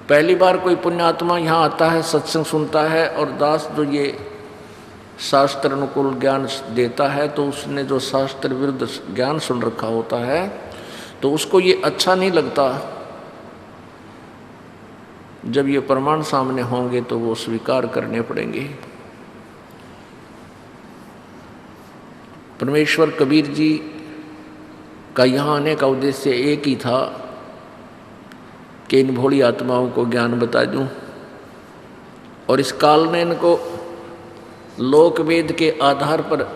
पहली बार कोई पुण्यात्मा यहाँ आता है, सत्संग सुनता है और दास जो ये शास्त्र अनुकूल ज्ञान देता है तो उसने जो शास्त्र विरुद्ध ज्ञान सुन रखा होता है तो उसको ये अच्छा नहीं लगता। जब ये प्रमाण सामने होंगे तो वो स्वीकार करने पड़ेंगे। परमेश्वर कबीर जी का यहाँ आने का उद्देश्य एक ही था कि इन भोली आत्माओं को ज्ञान बता दूं और इस काल ने इनको लोक वेद के आधार पर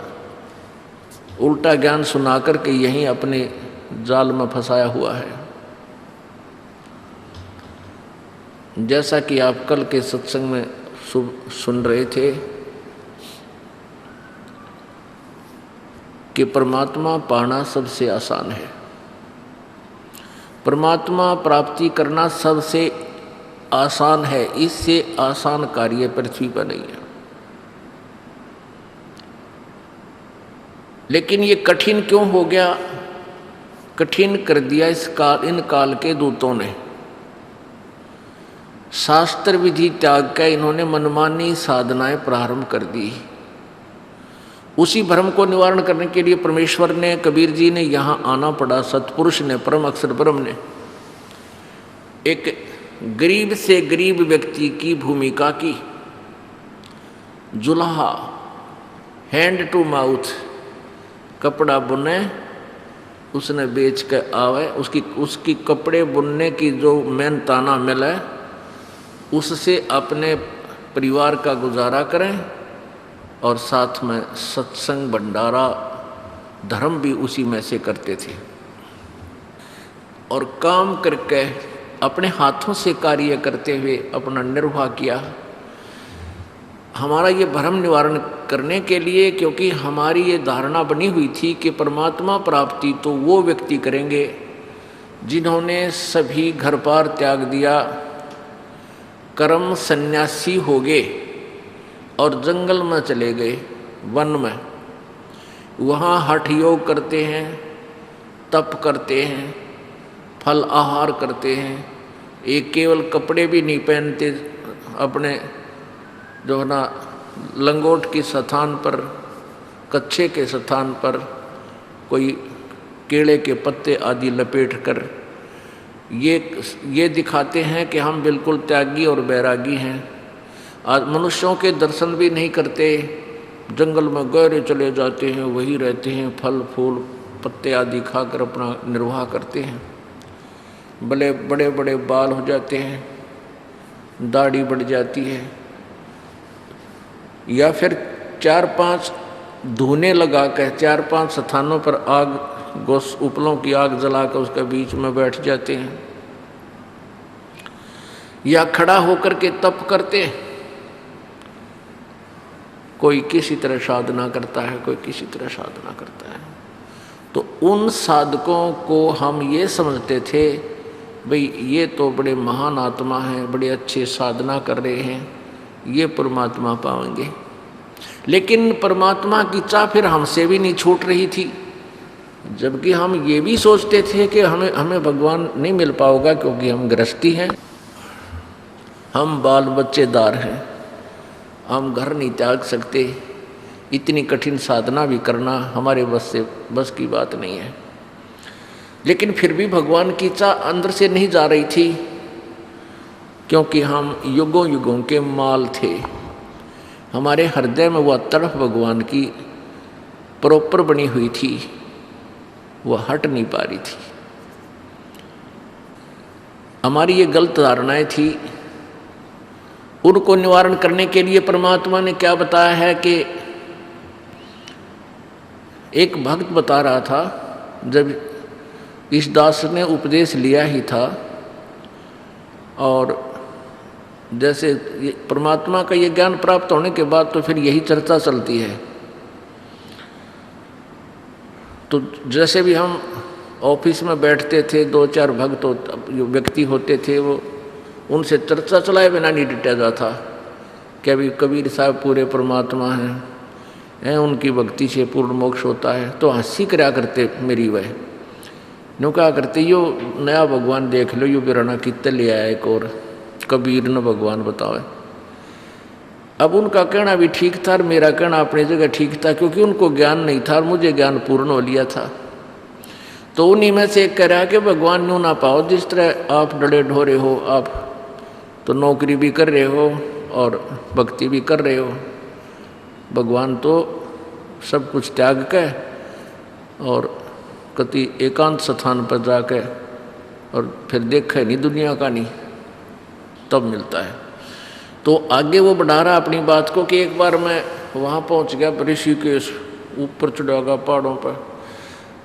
उल्टा ज्ञान सुना करके यहीं अपने जाल में फंसाया हुआ है। जैसा कि आप कल के सत्संग में सुन रहे थे कि परमात्मा पाना सबसे आसान है, परमात्मा प्राप्ति करना सबसे आसान है, इससे आसान कार्य पृथ्वी पर नहीं है। लेकिन ये कठिन क्यों हो गया? कठिन कर दिया इन काल के दूतों ने। शास्त्र विधि त्याग कर इन्होंने मनमानी साधनाएं प्रारंभ कर दी। उसी भ्रम को निवारण करने के लिए परमेश्वर ने, कबीर जी ने यहाँ आना पड़ा। सतपुरुष ने, परम अक्षर ब्रह्म ने एक गरीब से गरीब व्यक्ति की भूमिका की। जुल्हा, हैंड टू माउथ, कपड़ा बुने, उसने बेच के आवे, उसकी कपड़े बुनने की जो मेहनताना मिले उससे अपने परिवार का गुजारा करें और साथ में सत्संग, भंडारा, धर्म भी उसी में से करते थे। और काम करके अपने हाथों से कार्य करते हुए अपना निर्वाह किया। हमारा ये भ्रम निवारण करने के लिए, क्योंकि हमारी ये धारणा बनी हुई थी कि परमात्मा प्राप्ति तो वो व्यक्ति करेंगे जिन्होंने सभी घर पार त्याग दिया, कर्म सन्यासी हो गए और जंगल में चले गए, वन में। वहाँ हठ योग करते हैं, तप करते हैं, फल आहार करते हैं। एक केवल कपड़े भी नहीं पहनते, अपने जो है ना लंगोट के स्थान पर, कच्छे के स्थान पर कोई केले के पत्ते आदि लपेट कर ये दिखाते हैं कि हम बिल्कुल त्यागी और बैरागी हैं। आज मनुष्यों के दर्शन भी नहीं करते, जंगल में गहरे चले जाते हैं, वहीं रहते हैं, फल फूल पत्ते आदि खाकर अपना निर्वाह करते हैं। बड़े बड़े बड़े बाल हो जाते हैं, दाढ़ी बढ़ जाती है, या फिर 4-5 धूने लगा कर 4-5 स्थानों पर आग, गोस उपलों की आग जलाकर उसके बीच में बैठ जाते हैं, या खड़ा होकर के तप करते। कोई किसी तरह साधना करता है, कोई किसी तरह साधना करता है। तो उन साधकों को हम ये समझते थे भाई ये तो बड़े महान आत्मा हैं, बड़े अच्छे साधना कर रहे हैं, ये परमात्मा पाएंगे। लेकिन परमात्मा की चाह फिर हमसे भी नहीं छूट रही थी, जबकि हम ये भी सोचते थे कि हमें भगवान नहीं मिल पाएगा क्योंकि हम गृहस्थी हैं, हम बाल बच्चेदार हैं, हम घर नहीं त्याग सकते, इतनी कठिन साधना भी करना हमारे बस की बात नहीं है। लेकिन फिर भी भगवान की चाह अंदर से नहीं जा रही थी, क्योंकि हम युगों युगों के माल थे। हमारे हृदय में वह तड़फ भगवान की प्रॉपर बनी हुई थी, वह हट नहीं पा रही थी। हमारी ये गलत धारणाएं थी, उनको निवारण करने के लिए परमात्मा ने क्या बताया है कि एक भक्त बता रहा था, जब इस दास ने उपदेश लिया ही था और जैसे परमात्मा का ये ज्ञान प्राप्त होने के बाद तो फिर यही चर्चा चलती है। तो जैसे भी हम ऑफिस में बैठते थे, 2-4 भक्त व्यक्ति होते थे, वो उनसे चर्चा चलाए बिना नहीं डिटा जाता कि अभी कबीर साहब पूरे परमात्मा हैं, उनकी भक्ति से पूर्ण मोक्ष होता है। तो हंसी करा करते मेरी वह नो कहा करते, यो नया भगवान देख लो, यो बिराना कित्ते ले आया एक और कबीर न भगवान बतावे। अब उनका कहना भी ठीक था और मेरा कहना अपनी जगह ठीक था, क्योंकि उनको ज्ञान नहीं था और मुझे ज्ञान पूर्ण हो लिया था। तो उन्हीं में से एक कह रहा कि भगवान न्यू ना पाओ, जिस तरह आप डरे ढोरे हो, आप तो नौकरी भी कर रहे हो और भक्ति भी कर रहे हो, भगवान तो सब कुछ त्याग के और कति एकांत स्थान पर जाके और फिर देखा नहीं दुनिया का नहीं, तब मिलता है। तो आगे वो बढ़ा रहा अपनी बात को कि एक बार मैं वहाँ पहुँच गया ऋषिकेश, ऊपर चढ़ा गया पहाड़ों पर,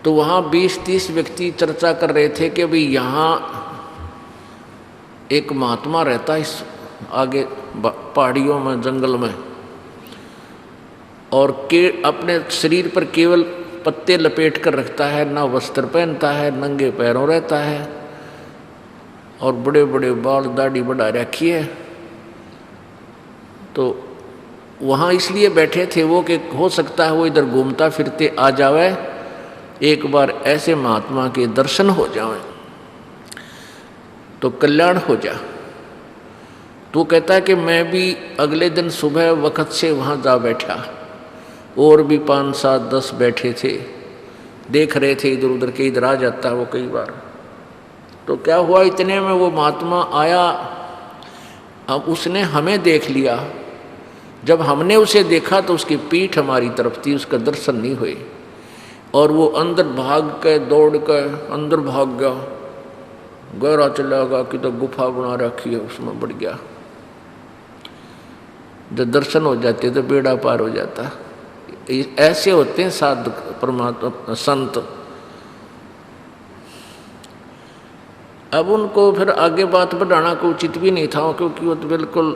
तो वहाँ 20-30 व्यक्ति चर्चा कर रहे थे कि भाई यहाँ एक महात्मा रहता है इस आगे पहाड़ियों में, जंगल में, और के अपने शरीर पर केवल पत्ते लपेट कर रखता है, ना वस्त्र पहनता है, नंगे पैरों रहता है और बड़े बड़े बाल दाढ़ी बढ़ा रखी है। तो वहाँ इसलिए बैठे थे वो कि हो सकता है वो इधर घूमता फिरते आ जावे, एक बार ऐसे महात्मा के दर्शन हो जाएं तो कल्याण हो जा। तो कहता है कि मैं भी अगले दिन सुबह वक्त से वहाँ जा बैठा, और भी 5-7-10 बैठे थे, देख रहे थे इधर उधर के, इधर आ जाता है वो कई बार। तो क्या हुआ, इतने में वो महात्मा आया। अब उसने हमें देख लिया, जब हमने उसे देखा तो उसकी पीठ हमारी तरफ थी, उसका दर्शन नहीं हुए, और वो अंदर भाग के दौड़ कर अंदर भाग गया, गहरा चला गया कि तो गुफा बना रखी है उसमें बढ़ गया। जब दर्शन हो जाते तो बेड़ा पार हो जाता। ऐसे होते हैं साधु परमात्मा संत। अब उनको फिर आगे बात बढ़ाना को उचित भी नहीं था, क्योंकि वो तो बिल्कुल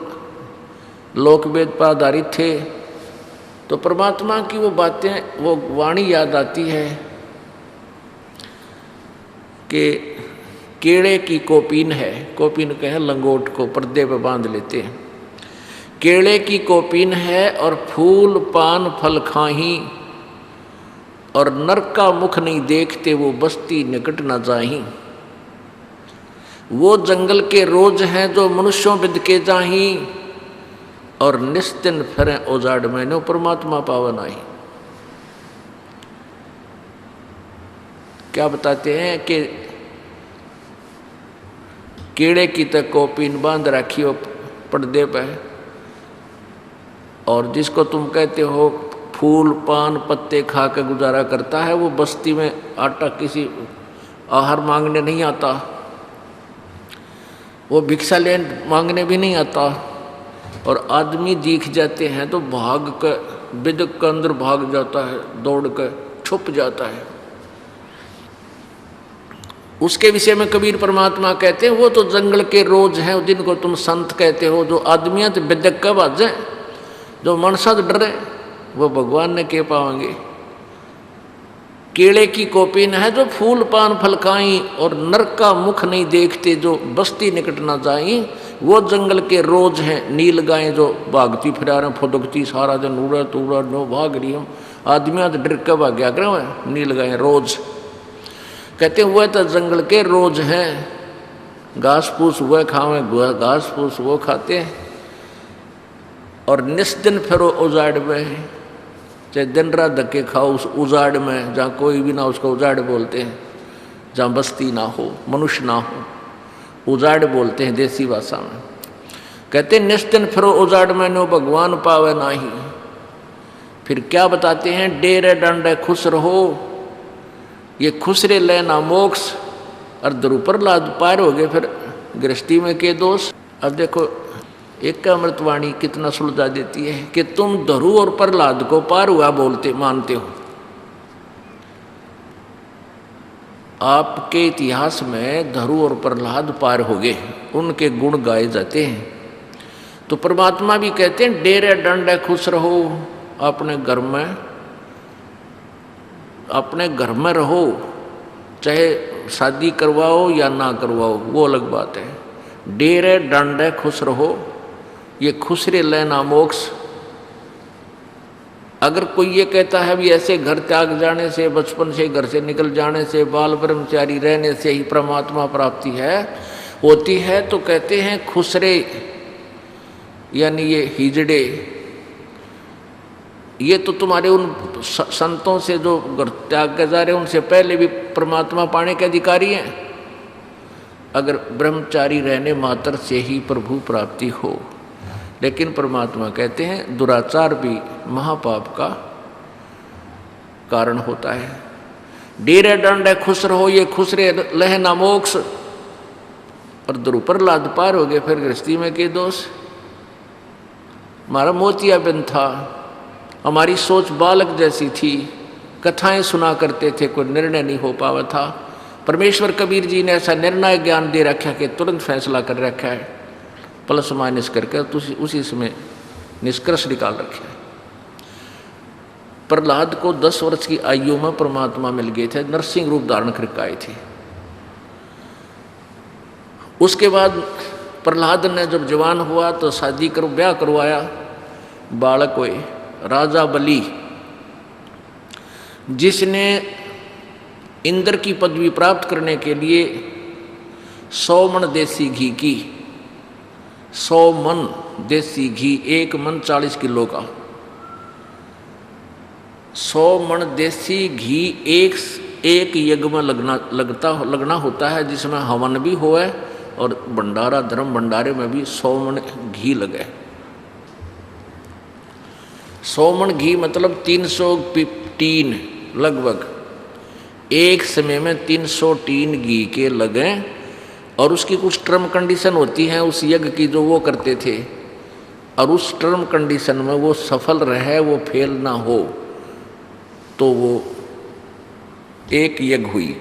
लोकवेद पर आधारित थे। तो परमात्मा की वो बातें, वो वाणी याद आती है कि केड़े की कोपीन है, कोपीन कहे लंगोट को पर्दे पे बांध लेते हैं, केड़े की कोपीन है और फूल पान फल खाही, और नरक का मुख नहीं देखते वो बस्ती निकट न जाही। वो जंगल के रोज हैं जो मनुष्यों बिद के जाही, और निस्तिन फिरे उजाड़ मैंने परमात्मा पावन आई। क्या बताते हैं कि कीड़े की तक कोपीन बांध रखी हो पर्दे पर, और जिसको तुम कहते हो फूल पान पत्ते खा के गुजारा करता है, वो बस्ती में आटा किसी आहार मांगने नहीं आता, वो भिक्षा लेने मांगने भी नहीं आता, और आदमी दिख जाते हैं तो भाग कर बिदक के अंदर भाग जाता है, दौड़ कर छुप जाता है। उसके विषय में कबीर परमात्मा कहते हैं वो तो जंगल के रोज हैं, जिनको तुम संत कहते हो, जो आदमियां तो बिदक के बाजे, जो मनसा तो डरे, वो भगवान ने के पाएंगे। केले की कोपीन है जो फूल पान फल खाई, और नरक का मुख नहीं देखते जो बस्ती निकट ना जाई। वो जंगल के रोज हैं नील गायें जो भागती फिरा रहे, फुदकती सारा दिन, उड़ा तूड़ा नो भाग रही हूँ, आदमियां तो डर के भाग्या करें, नील गायें रोज। कहते हुए तो जंगल के रोज हैं, घास फूस हुए खावे, घास फूस वो खाते हैं, और निस्दिन फिरो उजाड़ में, चाहे दिन रात धक्के खाओ उस उजाड़ में, जहाँ कोई भी ना, उसको उजाड़ बोलते हैं, जहाँ बस्ती ना हो, मनुष्य ना हो, उजाड़ बोलते हैं देसी भाषा में। कहते निस्दिन फिरो उजाड़ में नो भगवान पावे नाही। फिर क्या बताते हैं, डेरे डंडे खुश रहो, ये खुश रे लेना मोक्ष, और द्रुपर लाद पार हो गए, फिर गृहस्थी में के दोष। अब देखो एक का अमृतवाणी कितना सुलझा देती है कि तुम धरु और प्रहलाद को पार हुआ बोलते मानते हो। आपके इतिहास में धरु और प्रहलाद पार हो गए, उनके गुण गाए जाते हैं। तो परमात्मा भी कहते हैं डेरे डंडे खुश रहो, अपने घर में रहो, चाहे शादी करवाओ या ना करवाओ वो अलग बात है। डेरे डंडे खुश रहो, ये खुश रे लेना मोक्ष। अगर कोई ये कहता है भी ऐसे घर त्याग जाने से, बचपन से घर से निकल जाने से, बाल ब्रह्मचारी रहने से ही परमात्मा प्राप्ति है, होती है तो कहते हैं खुसरे यानी ये हिजड़े, ये तो तुम्हारे उन संतों से जो त्याग के जा रहे उनसे पहले भी परमात्मा पाने के अधिकारी हैं। अगर ब्रह्मचारी रहने मात्र से ही प्रभु प्राप्ति हो, लेकिन परमात्मा कहते हैं दुराचार भी महापाप का कारण होता है। डेरे डंडे खुश रहो ये खुसरे लह ना मोक्ष, और द्रुपर लाद पार हो गए फिर गृहस्थी में के दोष। हमारा मोतिया बिन था, हमारी सोच बालक जैसी थी, कथाएं सुना करते थे, कोई निर्णय नहीं हो पावा था। परमेश्वर कबीर जी ने ऐसा निर्णायक ज्ञान दे रखा कि तुरंत फैसला कर रखा है, प्लस माइनस करके तो उसी समय निष्कर्ष निकाल रखे हैं। प्रहलाद को 10 वर्ष की आयु में परमात्मा मिल गए थे, नरसिंह रूप धारण करके आए थे। उसके बाद प्रहलाद ने जब जवान हुआ तो शादी करो ब्याह करवाया, बालक हुए। राजा बलि जिसने इंद्र की पदवी प्राप्त करने के लिए 100 मन देसी घी की, 100 मन देसी घी, 1 मन 40 किलो का, 100 मन देसी घी एक यज्ञ में लगना होता है, जिसमें हवन भी होए और भंडारा धर्म भंडारे में भी 100 मन घी लगे। 100 मन घी मतलब 300 टीन लगभग, एक समय में 300 टीन घी के लगे। और उसकी कुछ टर्म कंडीशन होती है उस यज्ञ की जो वो करते थे, और उस टर्म कंडीशन में वो सफल रहे, वो फेल ना हो, तो वो एक यज्ञ हुई।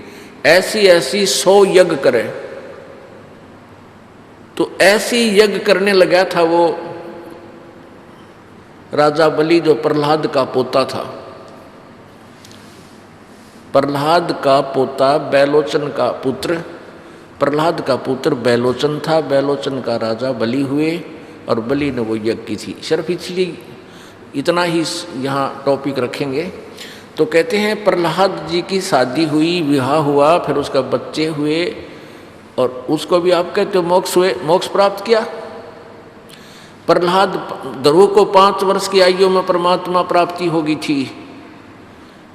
ऐसी 100 यज्ञ करे, तो ऐसी यज्ञ करने लगा था वो राजा बलि, जो प्रहलाद का पोता था। प्रहलाद का पोता बैलोचन का पुत्र, प्रहलाद का पुत्र बैलोचन था, बैलोचन का राजा बलि हुए, और बलि ने वो यज्ञ की थी। सिर्फ इसलिए इतना ही यहाँ टॉपिक रखेंगे। तो कहते हैं प्रहलाद जी की शादी हुई, विवाह हुआ, फिर उसका बच्चे हुए, और उसको भी आप कहते हो मोक्ष हुए, मोक्ष प्राप्त किया। प्रहलाद ध्रुव को 5 वर्ष की आयु में परमात्मा प्राप्ति हो गई थी।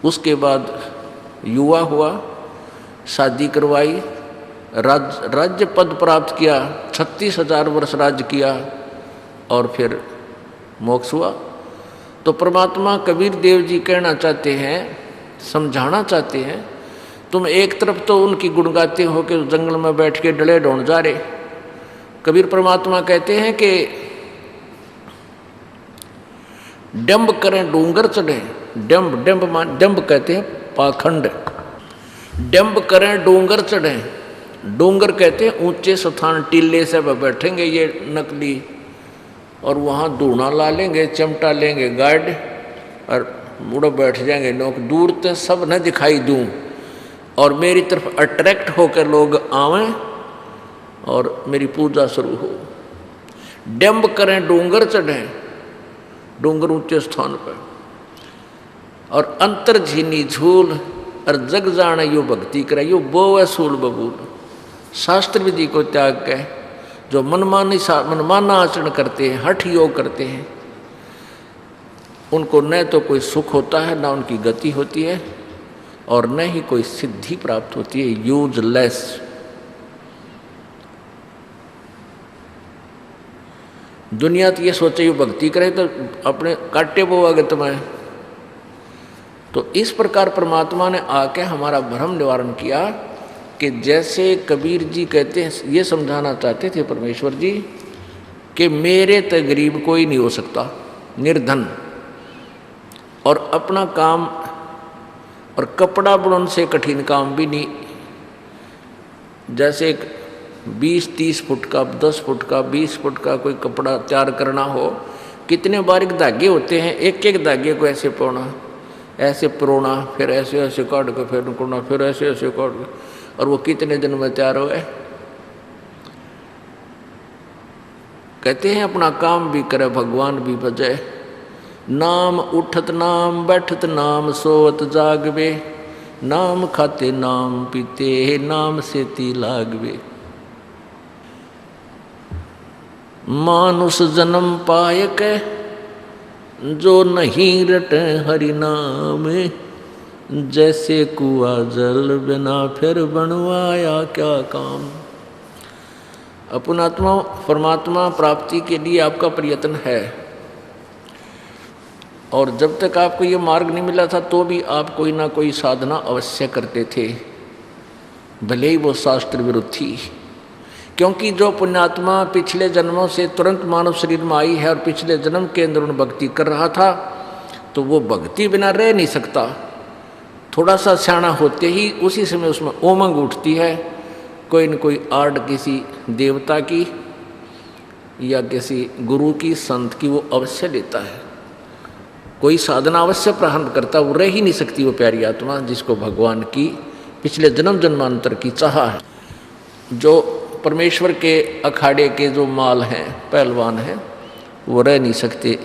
उसके बाद युवा हुआ, शादी करवाई, राज्य पद प्राप्त किया, 36,000 वर्ष राज्य किया, और फिर मोक्ष हुआ। तो परमात्मा कबीर देव जी कहना चाहते हैं, समझाना चाहते हैं, तुम एक तरफ तो उनकी गुण गाते हो कि जंगल में बैठ के डले ढूंढ जा रहे। कबीर परमात्मा कहते हैं कि डंब करें डूंगर चढ़े, डंब कहते हैं पाखंड, डंब करें डूंगर चढ़े, डूंगर कहते हैं ऊंचे स्थान, टीले से बैठेंगे ये नकली, और वहाँ धूना ला लेंगे, चिमटा लेंगे गार्ड, और बूढ़ो बैठ जाएंगे लोग, दूर तक सब न दिखाई दूं, और मेरी तरफ अट्रैक्ट होकर लोग आवें और मेरी पूजा शुरू हो। डंब करें डूंगर चढ़ें, डूंगर ऊंचे स्थान पर, और अंतर झीनी झूल, और जग जाने यो भक्ति करे, यो बोवे सूल बबूल। शास्त्र विधि को त्याग के जो मनमाना आचरण करते हैं, हठ योग करते हैं, उनको न तो कोई सुख होता है, न उनकी गति होती है, और न ही कोई सिद्धि प्राप्त होती है। यूजलेस। दुनिया तो ये सोचे ये भक्ति करे तो अपने काटे बोवागे तुम्हें। तो इस प्रकार परमात्मा ने आके हमारा भ्रम निवारण किया कि जैसे कबीर जी कहते हैं, ये समझाना चाहते थे परमेश्वर जी कि मेरे तो गरीब कोई नहीं हो सकता, निर्धन, और अपना काम और कपड़ा बुनने से कठिन काम भी नहीं। जैसे 20-30 फुट का, 10 फुट का, 20 फुट का कोई कपड़ा तैयार करना हो, कितने बारीक धागे होते हैं, एक एक धागे को ऐसे परोना, फिर ऐसे ऐसे काट के फिर करना, फिर ऐसे ऐसे काट के, और वो कितने दिन में तैयार हो गए। कहते हैं अपना काम भी करे भगवान भी बजे, नाम उठत नाम बैठत नाम सोवत जागवे, नाम खाते नाम पीते नाम सेती लागवे। मानुष जन्म पाए के जो नहीं रटे हरि नाम, जैसे कुआ जल बिना फिर बनवाया क्या काम। अपनात्मा परमात्मा प्राप्ति के लिए आपका प्रयत्न है, और जब तक आपको ये मार्ग नहीं मिला था तो भी आप कोई ना कोई साधना अवश्य करते थे, भले ही वो शास्त्र विरुद्ध थी। क्योंकि जो पुण्यात्मा पिछले जन्मों से तुरंत मानव शरीर में आई है और पिछले जन्म के अंदर उन भक्ति कर रहा था, तो वो भक्ति बिना रह नहीं सकता। थोड़ा सा सियाना होते ही उसी समय उसमें उमंग उठती है, कोई न कोई आड़ किसी देवता की या किसी गुरु की, संत की वो अवश्य लेता है। कोई साधना अवश्य प्रारंभ करता, वो रह ही नहीं सकती वो प्यारी आत्मा जिसको भगवान की पिछले जन्म जन्मांतर की चाह है। जो परमेश्वर के अखाड़े के जो माल हैं, पहलवान हैं, वो रह नहीं सकते